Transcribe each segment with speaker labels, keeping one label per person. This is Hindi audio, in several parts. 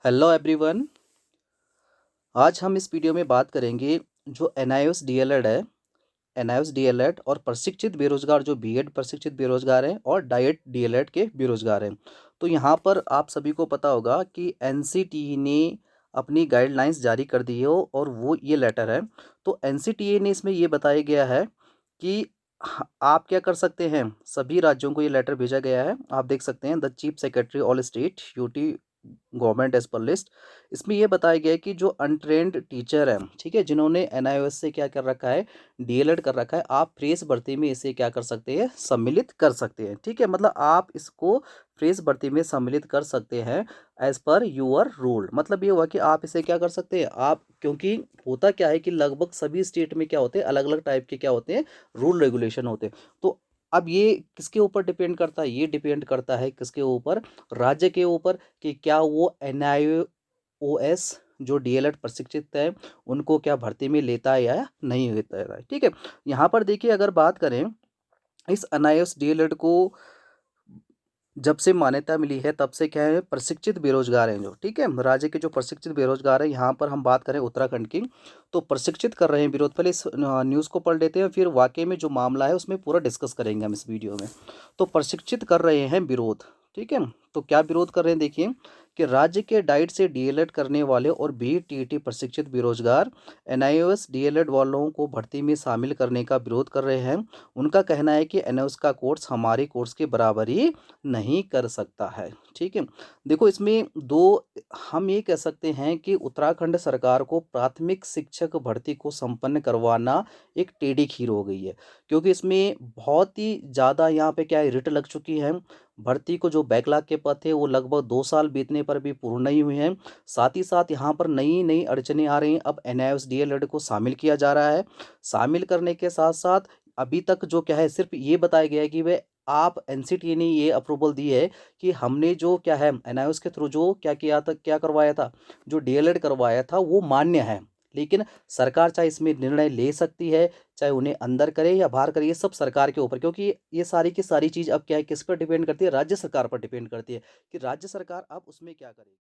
Speaker 1: Hello everyone. आज हम इस वीडियो में बात करेंगे जो एनआईओएस डीएलएड है। एनआईओएस डीएलएड और प्रशिक्षित बेरोजगार जो बीएड प्रशिक्षित बेरोजगार हैं और डाइट डीएलएड के बेरोजगार हैं। तो यहाँ पर आप सभी को पता होगा कि एनसीटीई ने अपनी गाइडलाइंस जारी कर दी है और वो ये लेटर है। तो एनसीटीई ने इसमें ये बताया गया है कि आप क्या कर सकते हैं। सभी राज्यों को ये लेटर भेजा गया है, आप देख सकते हैं। The chief secretary all state UT government as per list. इसमें यह बताया गया है कि जो अनट्रेंड टीचर हैं, ठीक है, जिन्होंने एनआईओएस से क्या कर रखा है, डीएलएड कर रखा है, आप फ्रेश भर्ती में इसे क्या कर सकते हैं, सम्मिलित कर सकते हैं। ठीक है, मतलब आप इसको फ्रेश भर्ती में सम्मिलित कर सकते हैं एज पर यूअर रूल। मतलब ये हुआ कि आप इसे क्या कर सकते हैं, आप, क्योंकि होता क्या है कि लगभग सभी स्टेट में क्या होते हैं, अलग अलग टाइप के क्या होते हैं, रूल रेगुलेशन होते हैं। तो अब ये किसके ऊपर डिपेंड करता है, ये डिपेंड करता है किसके ऊपर, राज्य के ऊपर, कि क्या वो एनआईओएस जो डीएलएड प्रशिक्षित है उनको क्या भर्ती में लेता है या नहीं लेता है। ठीक है, यहाँ पर देखिए, अगर बात करें इस एनआईओएस डीएलएड को जब से मान्यता मिली है तब से क्या है, प्रशिक्षित बेरोजगार हैं जो, ठीक है, राज्य के जो प्रशिक्षित बेरोजगार हैं। यहाँ पर हम बात करें उत्तराखंड की, तो प्रशिक्षित कर रहे हैं विरोध। पहले इस न्यूज़ को पढ़ लेते हैं, फिर वाकई में जो मामला है उसमें पूरा डिस्कस करेंगे हम इस वीडियो में। तो प्रशिक्षित कर रहे हैं विरोध, ठीक है। तो क्या विरोध कर रहे हैं, देखिए कि राज्य के डाइट से डीएलएड करने वाले और बीटीटी प्रशिक्षित बेरोजगार एनआईओएस डीएलएड वालों को भर्ती में शामिल करने का विरोध कर रहे हैं। उनका कहना है कि एनआईओएस का कोर्स हमारे कोर्स के बराबर ही नहीं कर सकता है। ठीक है, देखो इसमें दो, हम ये कह सकते हैं कि उत्तराखंड सरकार को प्राथमिक शिक्षक भर्ती को संपन्न करवाना एक टेढ़ी खीर हो गई है, क्योंकि इसमें बहुत ही ज़्यादा यहाँ पे क्या है, रिट लग चुकी है। भर्ती को जो बैकलॉग के पद थे वो लगभग 2 साल बीतने पर भी पूर्ण नहीं हुए हैं। साथ ही साथ यहाँ पर नई नई अड़चनें आ रही हैं। अब एनआईओएस डीएलएड को शामिल किया जा रहा है। शामिल करने के साथ साथ अभी तक जो क्या है, सिर्फ ये बताया गया है कि वे, आप, एनसीटीई ने ये अप्रूवल दी है कि हमने जो क्या है एनआईओएस के थ्रू जो क्या किया था, क्या करवाया था, जो डीएलएड करवाया था वो मान्य है। लेकिन सरकार चाहे इसमें निर्णय ले सकती है, चाहे उन्हें अंदर करे या बाहर करे, ये सब सरकार के ऊपर, क्योंकि ये सारी की सारी चीज़ अब क्या है, किस पर डिपेंड करती है, राज्य सरकार पर डिपेंड करती है कि राज्य सरकार अब उसमें क्या करेगी।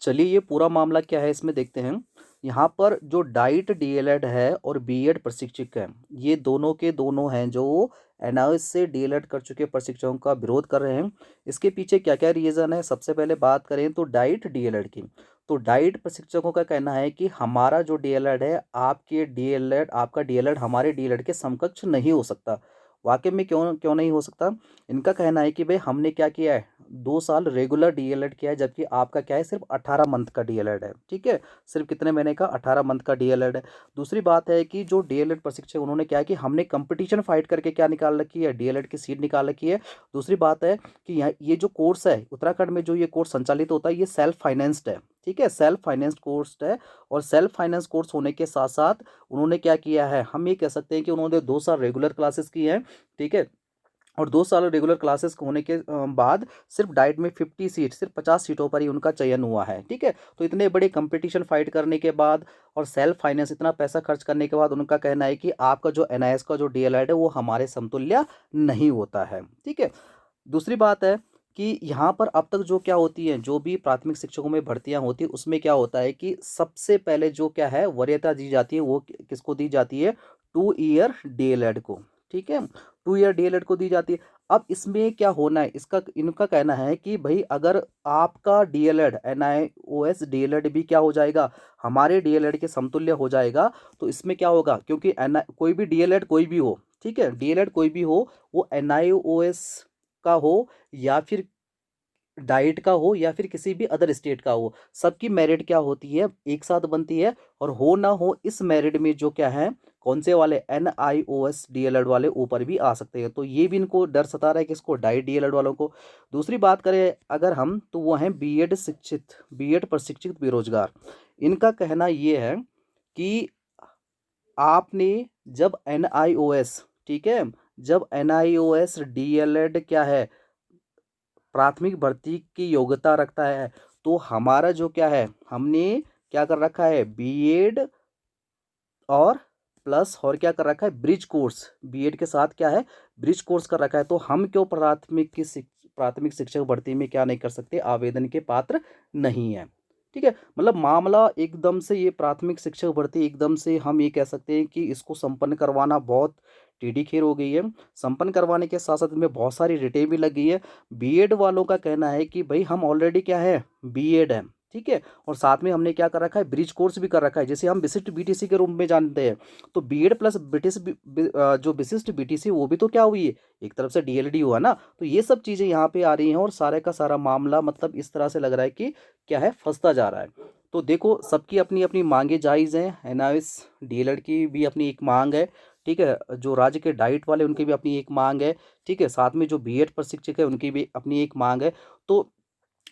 Speaker 1: चलिए ये पूरा मामला क्या है इसमें देखते हैं। यहाँ पर जो डाइट डीएलएड है और बीएड प्रशिक्षक है, ये दोनों के दोनों हैं जो एनआईओएस से डीएलएड कर चुके प्रशिक्षकों का विरोध कर रहे हैं। इसके पीछे क्या क्या रीज़न है, सबसे पहले बात करें तो डाइट डीएलएड की। तो डाइट प्रशिक्षकों का कहना है कि हमारा जो डीएलएड है, आपके डीएलएड, आपका डीएलएड हमारे डीएलएड के समकक्ष नहीं हो सकता। वाकई में क्यों क्यों नहीं हो सकता। इनका कहना है कि भाई हमने क्या किया है, 2 साल रेगुलर डीएलएड किया है, जबकि आपका क्या है, सिर्फ 18 मंथ का डीएलएड है। ठीक है, सिर्फ कितने महीने का, 18 मंथ का डीएलएड है। दूसरी बात है कि जो डीएलएड प्रशिक्षक उन्होंने क्या है कि हमने कंपटीशन फाइट करके क्या निकाल रखी है, डीएलएड की सीट निकाल रखी है। दूसरी बात है कि यहाँ ये जो कोर्स है उत्तराखंड में, जो ये कोर्स संचालित होता है, ये सेल्फ फाइनेंस्ड है। ठीक है, सेल्फ फाइनेंस्ड कोर्स है। और सेल्फ फाइनेंस कोर्स होने के साथ साथ उन्होंने क्या किया है, हम ये कह सकते हैं कि उन्होंने 2 साल रेगुलर क्लासेस की हैं। ठीक है, और 2 साल रेगुलर क्लासेस होने के बाद सिर्फ डाइट में 50 सीट, सिर्फ 50 सीटों पर ही उनका चयन हुआ है। ठीक है, तो इतने बड़े कंपटीशन फाइट करने के बाद और सेल्फ फाइनेंस इतना पैसा खर्च करने के बाद उनका कहना है कि आपका जो एनआईएस का जो डीएलएड है वो हमारे समतुल्य नहीं होता है। ठीक है, दूसरी बात है कि यहाँ पर अब तक जो क्या होती है, जो भी प्राथमिक शिक्षकों में भर्तियां होती है उसमें क्या होता है कि सबसे पहले जो क्या है वरीयता दी जाती है, वो किसको दी जाती है, 2 ईयर डीएलएड को। ठीक है, 2 ईयर डीएलएड को दी जाती है। अब इसमें क्या होना है, इसका इनका कहना है कि भाई अगर आपका डीएलएड एनआईओएस डीएलएड भी क्या हो जाएगा, हमारे डीएलएड के समतुल्य हो जाएगा, तो इसमें क्या होगा, क्योंकि एन कोई भी डीएलएड कोई भी हो, ठीक है, डीएलएड कोई भी हो, वो एनआईओएस का हो या फिर डाइट का हो या फिर किसी भी अदर स्टेट का हो, सबकी मेरिट क्या होती है, एक साथ बनती है। और हो ना हो इस मेरिट में जो क्या है, कौन से वाले, एनआईओएस डीएलएड वाले ऊपर भी आ सकते हैं। तो ये भी इनको डर सता रहा है, किसको, डाइट डीएलएड वालों को। दूसरी बात करें अगर हम, तो वो हैं बीएड प्रशिक्षित बेरोजगार। इनका कहना ये है कि आपने जब एनआईओएस, ठीक है, जब एनआईओएस डीएलएड क्या है, प्राथमिक भर्ती की योग्यता रखता है, तो हमारा जो क्या है, हमने क्या कर रखा है, बीएड और प्लस और क्या कर रखा है, ब्रिज कोर्स, बीएड के साथ क्या है, ब्रिज कोर्स कर रखा है। तो हम क्यों प्राथमिक शिक्षक भर्ती में क्या नहीं कर सकते, आवेदन के पात्र नहीं है। ठीक है? मतलब मामला एकदम से ये प्राथमिक शिक्षक भर्ती एकदम से हम ये कह सकते हैं कि इसको संपन्न करवाना बहुत टेढ़ी-खीर हो गई है। संपन्न करवाने के साथ-साथ इनमें बहुत सारी रेटें भी लग गई है। बीएड वालों का कहना है कि भई हम ऑलरेडी क्या है, बीएड हैं, ठीक है? और साथ में हमने क्या कर रखा है, ब्रिज कोर्स भी कर रखा है, जिसे हम विशिष्ट बीटीसी के रूप में जानते हैं। तो बीएड प्लस जो विशिष्ट बीटीसी वो भी तो क्या हुई है, एक तरफ से डीएलएड हुआ ना। तो ये सब चीज़ें यहाँ पे आ रही हैं और सारे का सारा मामला मतलब इस तरह से लग रहा है कि क्या है, फँसता जा रहा है। तो देखो सबकी अपनी-अपनी माँगें जायज़ हैं, एनआईओएस डीएलएड की भी अपनी एक माँग है, ठीक है? जो राज्य के डाइट वाले उनकी भी अपनी एक माँग है, ठीक है? साथ में जो बीएड प्रशिक्षक है उनकी भी अपनी एक माँग है। तो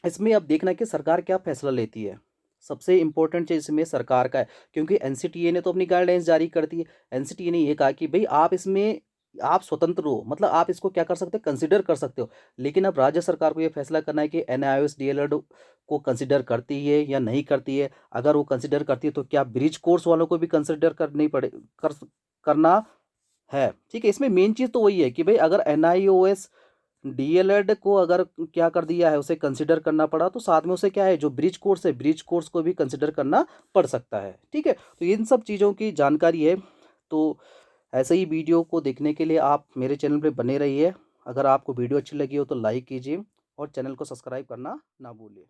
Speaker 1: इसमें अब देखना है कि सरकार क्या फ़ैसला लेती है। सबसे इम्पोर्टेंट चीज़ इसमें सरकार का है, क्योंकि एनसीटीए ने तो अपनी गाइडलाइंस जारी कर दी है। एनसीटीए ने ये कहा कि भई आप इसमें आप स्वतंत्र हो, मतलब आप इसको क्या कर सकते हो, कंसिडर कर सकते हो। लेकिन अब राज्य सरकार को ये फैसला करना है कि एनआईओएस डीएलएड को कंसिडर करती है या नहीं करती है। अगर वो कंसिडर करती है तो क्या ब्रिज कोर्स वालों को भी कंसिडर करनी पड़े कर करना है, ठीक है? इसमें मेन चीज़ तो वही है कि भई अगर एनआईओएस डीएलएड को अगर क्या कर दिया है, उसे कंसिडर करना पड़ा, तो साथ में उसे क्या है, जो ब्रिज कोर्स है, ब्रिज कोर्स को भी कंसिडर करना पड़ सकता है, ठीक है? तो इन सब चीज़ों की जानकारी है। तो ऐसे ही वीडियो को देखने के लिए आप मेरे चैनल पे बने रहिए। अगर आपको वीडियो अच्छी लगी हो तो लाइक कीजिए और चैनल को सब्सक्राइब करना ना भूलिए।